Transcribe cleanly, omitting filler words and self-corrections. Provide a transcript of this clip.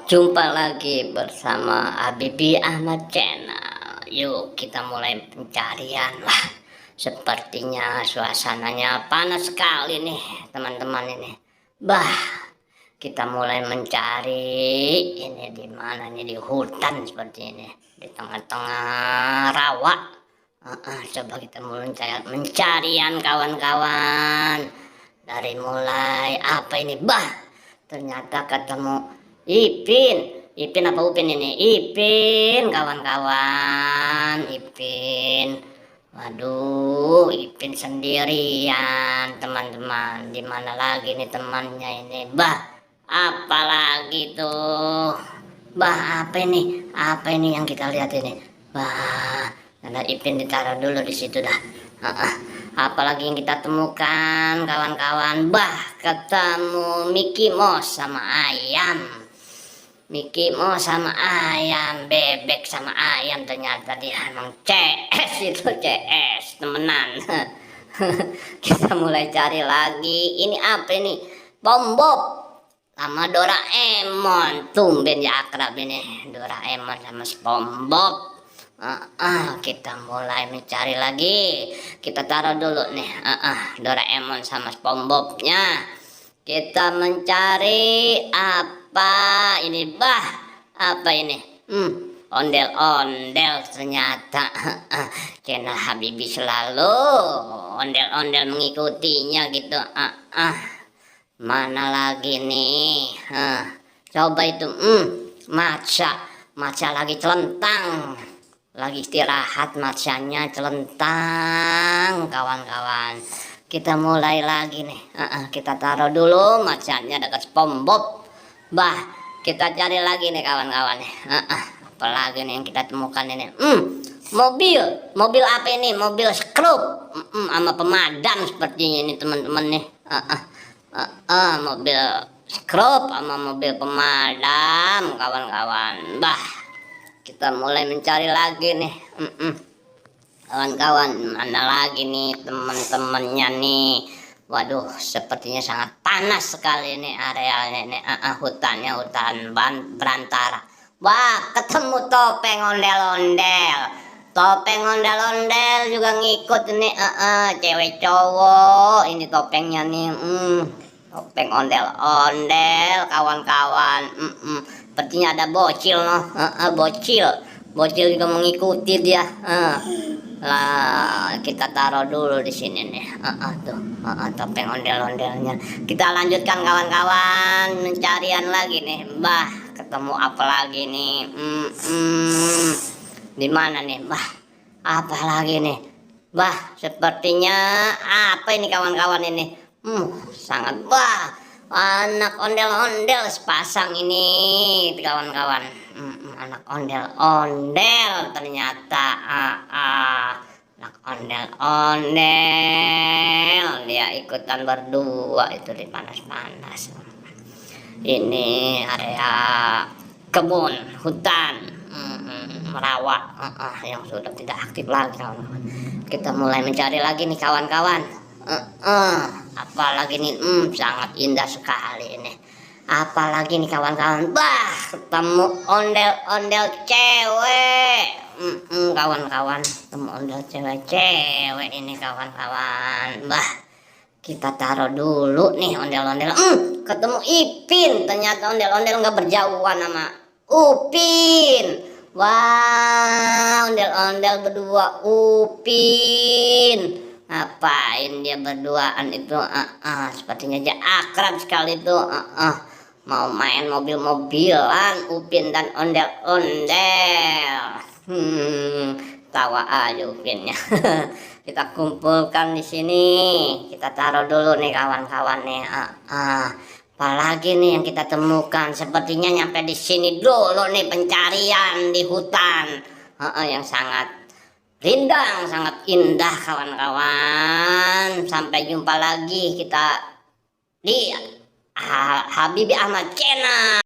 Jumpa lagi bersama Habibie Ahmad Channel. Yuk kita mulai pencarian lah. Sepertinya suasananya panas sekali nih teman-teman ini. Bah, kita mulai mencari ini di mana nih, di hutan seperti ini, di tengah-tengah rawa. Coba kita mulai mencarian kawan-kawan. Dari mulai apa ini? Bah, ternyata ketemu Ipin apa Upin ini? Ipin, kawan-kawan, Ipin. Waduh, Ipin sendirian, teman-teman. Di mana lagi nih temannya ini? Bah, apalagi tuh? Bah, apa ini? Apa ini yang kita lihat ini? Bah, ada Ipin ditaruh dulu di situ dah. Apalagi yang kita temukan, kawan-kawan? Bah, ketemu Mickey Mouse sama ayam. Mickey Mouse sama ayam, bebek sama ayam, ternyata dia emang CS itu, CS temenan. Kita mulai cari lagi. Ini apa ini? SpongeBob sama Doraemon. Tumben ya akrab ini Doraemon sama SpongeBob. Kita mulai mencari lagi. Kita taruh dulu nih Doraemon sama SpongeBobnya. Kita mencari apa ini? Bah, apa ini? Ondel-ondel ternyata. Channel Habibie selalu ondel-ondel mengikutinya gitu. Mana lagi nih? Coba itu. Maca lagi celentang. Lagi istirahat, macanya celentang, kawan-kawan. Kita mulai lagi nih. Kita taruh dulu macanya dekat SpongeBob. Bah, kita cari lagi nih kawan-kawan. Apalagi nih yang kita temukan ini? Mobil apa ini? Mobil skrup sama pemadam sepertinya ini teman-teman nih. Mobil skrup sama mobil pemadam, kawan-kawan. Bah, kita mulai mencari lagi nih. Kawan-kawan, mana lagi nih teman-temannya nih? Waduh, sepertinya sangat panas sekali nih arealnya nih. Hutannya hutan belantara. Wah, ketemu topeng ondel-ondel. Topeng ondel-ondel juga ngikut nih. Cewek cowok ini topengnya nih. Topeng ondel-ondel, kawan-kawan. Sepertinya ada bocil loh. Bocil juga mengikuti dia. Lah, kita taruh dulu di sini nih. Topeng ondel-ondelnya. Kita lanjutkan kawan-kawan pencarian lagi nih. Bah, ketemu apa lagi nih? Di mana nih? Bah, apa lagi nih? Bah, sepertinya apa ini kawan-kawan ini? Sangat bah. Anak ondel-ondel sepasang ini kawan-kawan. Anak ondel-ondel ternyata. Anak ondel-ondel dia ikutan berdua itu di panas-panas. Ini area kebun hutan rawa yang sudah tidak aktif lagi, kawan-kawan. Kita mulai mencari lagi nih kawan-kawan. Apalagi nih? Sangat indah sekali ini. Apalagi nih kawan-kawan? Bah, ketemu ondel-ondel cewek. Kawan-kawan, ketemu ondel cewek ini kawan-kawan. Bah, kita taruh dulu nih ondel-ondel. Ketemu Ipin. Ternyata ondel-ondel nggak berjauhan sama Upin. Wah, ondel-ondel berdua Upin. Ngapain dia berduaan itu? Sepertinya dia akrab sekali tuh. Mau main mobil-mobilan Upin dan ondel-ondel. Tawa aja Upinnya. Kita kumpulkan di sini. Kita taruh dulu nih kawan-kawan nih. Apalagi nih yang kita temukan? Sepertinya nyampe di sini dulu nih pencarian di hutan. Yang sangat rindang, sangat indah kawan-kawan. Sampai jumpa lagi kita di Habibie Ahmad Channel.